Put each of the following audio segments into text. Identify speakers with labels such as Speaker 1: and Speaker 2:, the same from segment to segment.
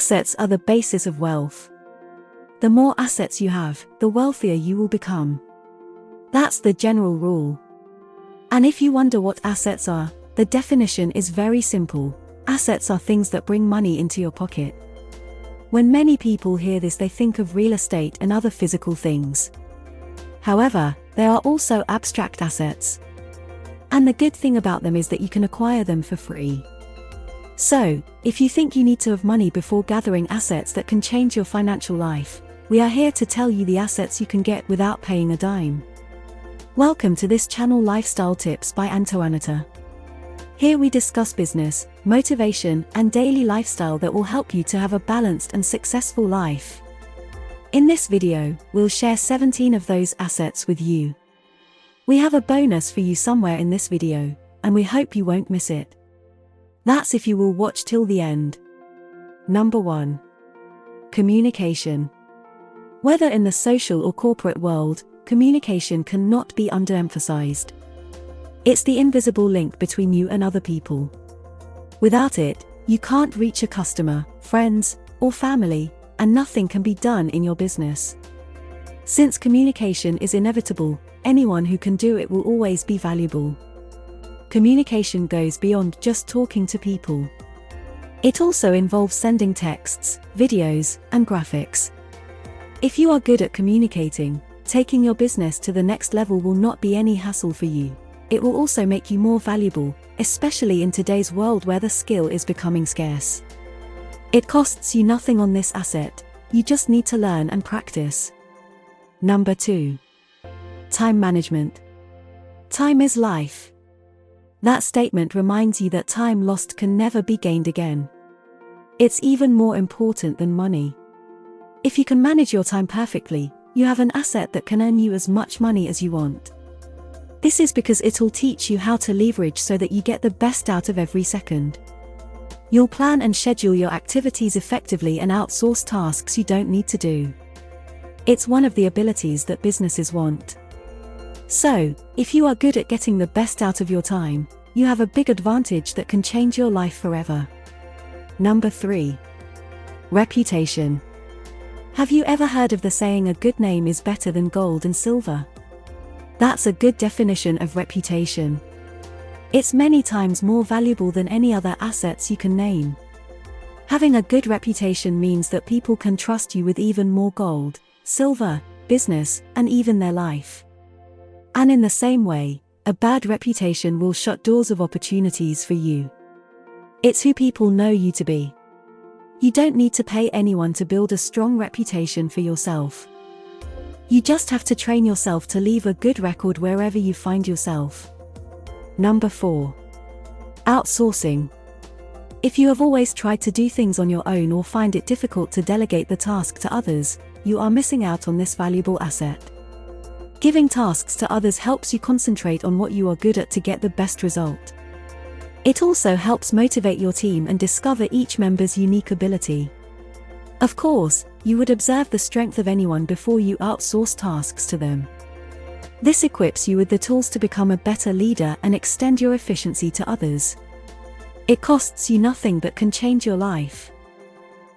Speaker 1: Assets are the basis of wealth. The more assets you have, the wealthier you will become. That's the general rule. And if you wonder what assets are, the definition is very simple. Assets are things that bring money into your pocket. When many people hear this, they think of real estate and other physical things. However, there are also abstract assets. And the good thing about them is that you can acquire them for free. So, if you think you need to have money before gathering assets that can change your financial life, we are here to tell you the assets you can get without paying a dime. Welcome to this channel, Lifestyle Tips by Antoaneta. Here we discuss business, motivation, and daily lifestyle that will help you to have a balanced and successful life. In this video, we'll share 17 of those assets with you. We have a bonus for you somewhere in this video, and we hope you won't miss it. That's if you will watch till the end. Number 1. Communication. Whether in the social or corporate world, communication cannot be underemphasized. It's the invisible link between you and other people. Without it, you can't reach a customer, friends, or family, and nothing can be done in your business. Since communication is inevitable, anyone who can do it will always be valuable. Communication goes beyond just talking to people. It also involves sending texts, videos, and graphics. If you are good at communicating, taking your business to the next level will not be any hassle for you. It will also make you more valuable, especially in today's world where the skill is becoming scarce. It costs you nothing on this asset, you just need to learn and practice. Number 2. Time management. Time is life. That statement reminds you that time lost can never be gained again. It's even more important than money. If you can manage your time perfectly, you have an asset that can earn you as much money as you want. This is because it'll teach you how to leverage so that you get the best out of every second. You'll plan and schedule your activities effectively and outsource tasks you don't need to do. It's one of the abilities that businesses want. So, if you are good at getting the best out of your time, you have a big advantage that can change your life forever. Number 3. Reputation. Have you ever heard of the saying, a good name is better than gold and silver? That's a good definition of reputation. It's many times more valuable than any other assets you can name. Having a good reputation means that people can trust you with even more gold, silver, business, and even their life. And in the same way, a bad reputation will shut doors of opportunities for you. It's who people know you to be. You don't need to pay anyone to build a strong reputation for yourself. You just have to train yourself to leave a good record wherever you find yourself. Number 4. Outsourcing. If you have always tried to do things on your own or find it difficult to delegate the task to others, you are missing out on this valuable asset. Giving tasks to others helps you concentrate on what you are good at to get the best result. It also helps motivate your team and discover each member's unique ability. Of course, you would observe the strength of anyone before you outsource tasks to them. This equips you with the tools to become a better leader and extend your efficiency to others. It costs you nothing but can change your life.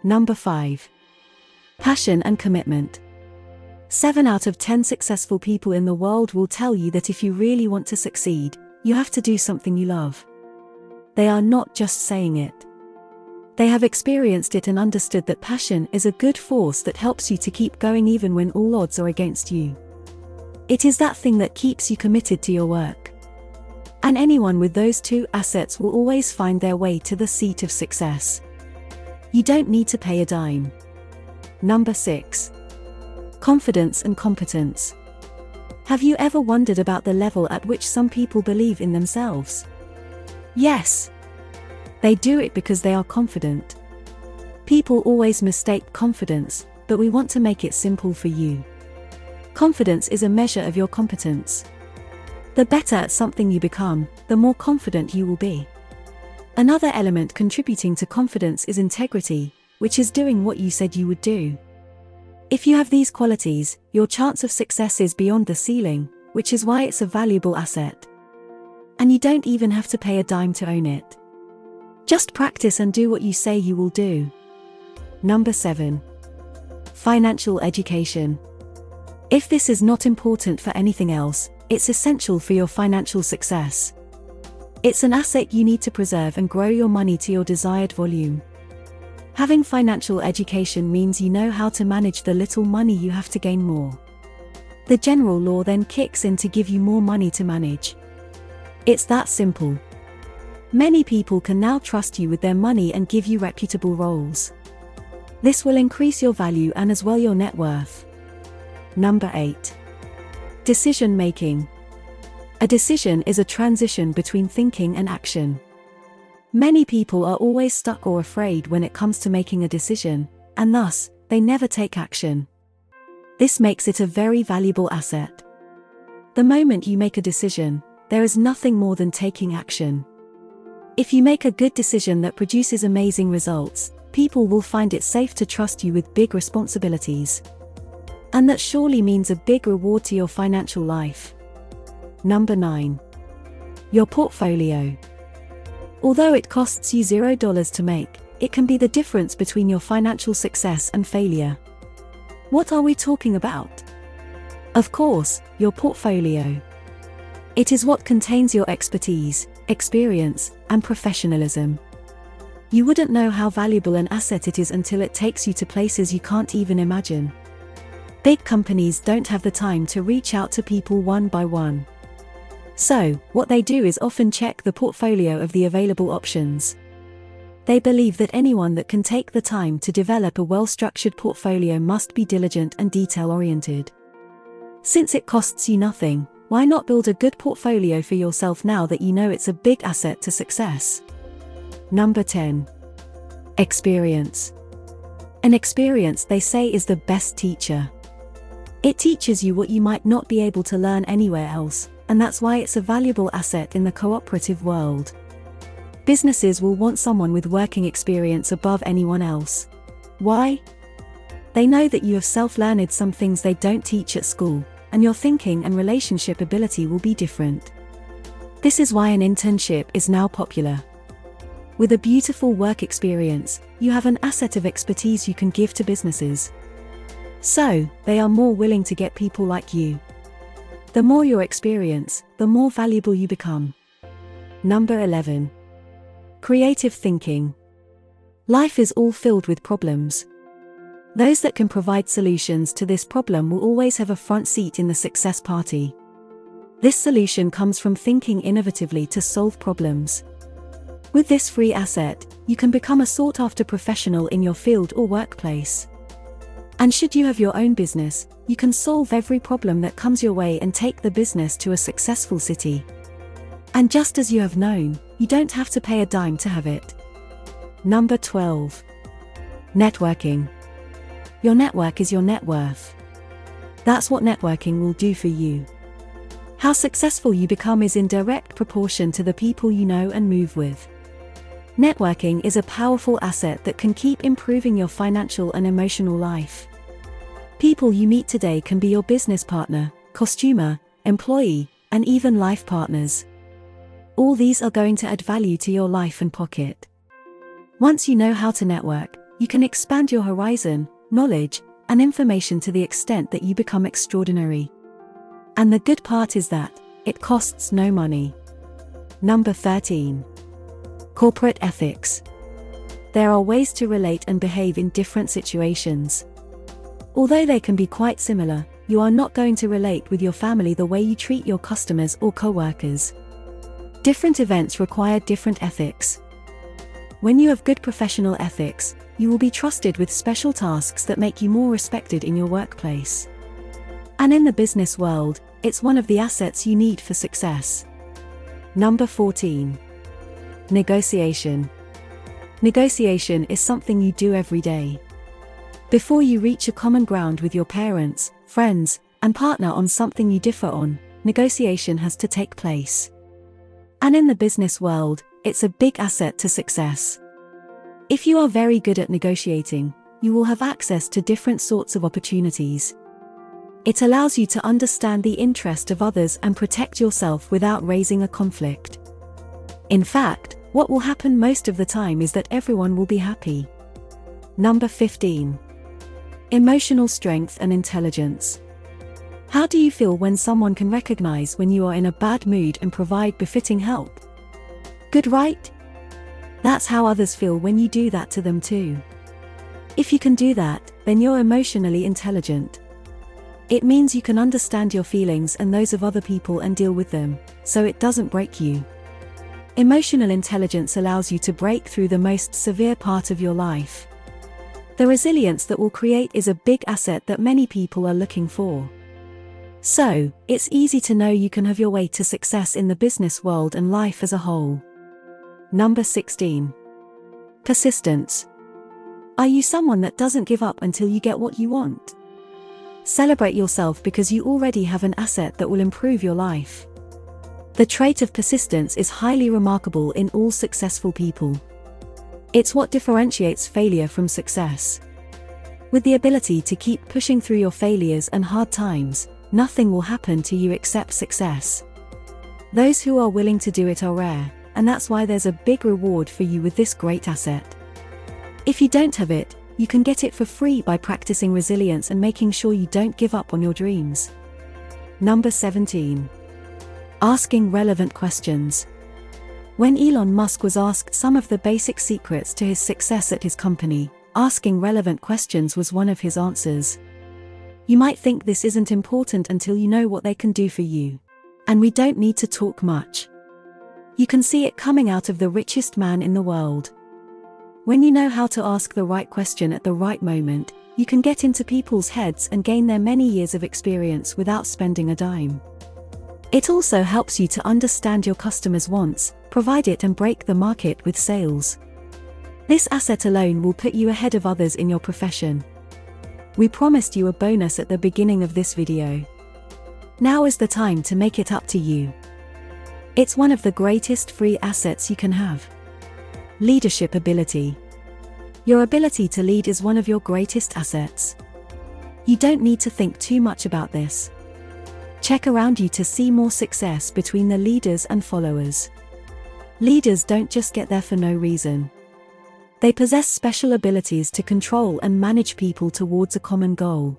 Speaker 1: Number 5. Passion and commitment. 7 out of 10 successful people in the world will tell you that if you really want to succeed, you have to do something you love. They are not just saying it. They have experienced it and understood that passion is a good force that helps you to keep going even when all odds are against you. It is that thing that keeps you committed to your work. And anyone with those 2 assets will always find their way to the seat of success. You don't need to pay a dime. Number 6. Confidence and competence. Have you ever wondered about the level at which some people believe in themselves? Yes. They do it because they are confident. People always mistake confidence, but we want to make it simple for you. Confidence is a measure of your competence. The better at something you become, the more confident you will be. Another element contributing to confidence is integrity, which is doing what you said you would do. If you have these qualities, your chance of success is beyond the ceiling, which is why it's a valuable asset. And you don't even have to pay a dime to own it. Just practice and do what you say you will do. Number 7. Financial education. If this is not important for anything else, it's essential for your financial success. It's an asset you need to preserve and grow your money to your desired volume. Having financial education means you know how to manage the little money you have to gain more. The general law then kicks in to give you more money to manage. It's that simple. Many people can now trust you with their money and give you reputable roles. This will increase your value and as well your net worth. Number 8. Decision making. A decision is a transition between thinking and action. Many people are always stuck or afraid when it comes to making a decision, and thus, they never take action. This makes it a very valuable asset. The moment you make a decision, there is nothing more than taking action. If you make a good decision that produces amazing results, people will find it safe to trust you with big responsibilities. And that surely means a big reward to your financial life. Number 9. Your portfolio. Although it costs you $0 to make, it can be the difference between your financial success and failure. What are we talking about? Of course, your portfolio. It is what contains your expertise, experience, and professionalism. You wouldn't know how valuable an asset it is until it takes you to places you can't even imagine. Big companies don't have the time to reach out to people one by one. So, what they do is often check the portfolio of the available options. They believe that anyone that can take the time to develop a well-structured portfolio must be diligent and detail-oriented. Since it costs you nothing, why not build a good portfolio for yourself now that you know it's a big asset to success? Number 10. Experience. An experience, they say, is the best teacher. It teaches you what you might not be able to learn anywhere else, and that's why it's a valuable asset in the cooperative world. Businesses will want someone with working experience above anyone else. Why? They know that you have self-learned some things they don't teach at school, and your thinking and relationship ability will be different. This is why an internship is now popular. With a beautiful work experience, you have an asset of expertise you can give to businesses. So, they are more willing to get people like you. The more your experience, the more valuable you become. Number 11. Creative thinking. Life is all filled with problems. Those that can provide solutions to this problem will always have a front seat in the success party. This solution comes from thinking innovatively to solve problems. With this free asset, you can become a sought-after professional in your field or workplace. And should you have your own business, you can solve every problem that comes your way and take the business to a successful city. And just as you have known, you don't have to pay a dime to have it. Number 12. Networking. Your network is your net worth. That's what networking will do for you. How successful you become is in direct proportion to the people you know and move with. Networking is a powerful asset that can keep improving your financial and emotional life. People you meet today can be your business partner, customer, employee, and even life partners. All these are going to add value to your life and pocket. Once you know how to network, you can expand your horizon, knowledge, and information to the extent that you become extraordinary. And the good part is that it costs no money. Number 13. Corporate ethics. There are ways to relate and behave in different situations. Although they can be quite similar, you are not going to relate with your family the way you treat your customers or co-workers. Different events require different ethics. When you have good professional ethics, you will be trusted with special tasks that make you more respected in your workplace. And in the business world, it's one of the assets you need for success. Number 14. Negotiation. Negotiation is something you do every day. Before you reach a common ground with your parents, friends, and partner on something you differ on, negotiation has to take place. And in the business world, it's a big asset to success. If you are very good at negotiating, you will have access to different sorts of opportunities. It allows you to understand the interest of others and protect yourself without raising a conflict. In fact, what will happen most of the time is that everyone will be happy. Number 15. Emotional strength and intelligence. How do you feel when someone can recognize when you are in a bad mood and provide befitting help? Good, right? That's how others feel when you do that to them too. If you can do that, then you're emotionally intelligent. It means you can understand your feelings and those of other people and deal with them, so it doesn't break you. Emotional intelligence allows you to break through the most severe part of your life. The resilience that will create is a big asset that many people are looking for. So, it's easy to know you can have your way to success in the business world and life as a whole. Number 16. Persistence. Are you someone that doesn't give up until you get what you want? Celebrate yourself because you already have an asset that will improve your life. The trait of persistence is highly remarkable in all successful people. It's what differentiates failure from success. With the ability to keep pushing through your failures and hard times, nothing will happen to you except success. Those who are willing to do it are rare, and that's why there's a big reward for you with this great asset. If you don't have it, you can get it for free by practicing resilience and making sure you don't give up on your dreams. Number 17. Asking relevant questions. When Elon Musk was asked some of the basic secrets to his success at his company, asking relevant questions was one of his answers. You might think this isn't important until you know what they can do for you. And we don't need to talk much. You can see it coming out of the richest man in the world. When you know how to ask the right question at the right moment, you can get into people's heads and gain their many years of experience without spending a dime. It also helps you to understand your customers' wants, provide it and break the market with sales. This asset alone will put you ahead of others in your profession. We promised you a bonus at the beginning of this video. Now is the time to make it up to you. It's one of the greatest free assets you can have. Leadership ability. Your ability to lead is one of your greatest assets. You don't need to think too much about this. Check around you to see more success between the leaders and followers. Leaders don't just get there for no reason. They possess special abilities to control and manage people towards a common goal.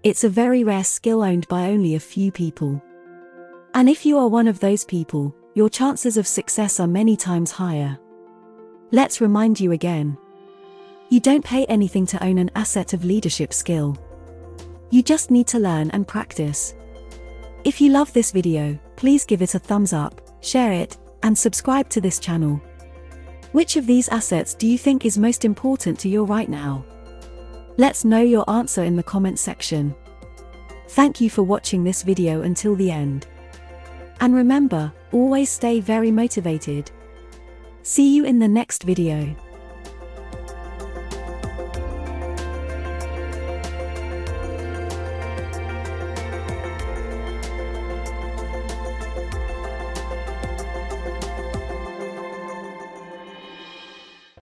Speaker 1: It's a very rare skill owned by only a few people. And if you are one of those people, your chances of success are many times higher. Let's remind you again. You don't pay anything to own an asset of leadership skill. You just need to learn and practice. If you love this video, please give it a thumbs up, share it, and subscribe to this channel. Which of these assets do you think is most important to you right now? Let's know your answer in the comment section. Thank you for watching this video until the end. And remember, always stay very motivated. See you in the next video.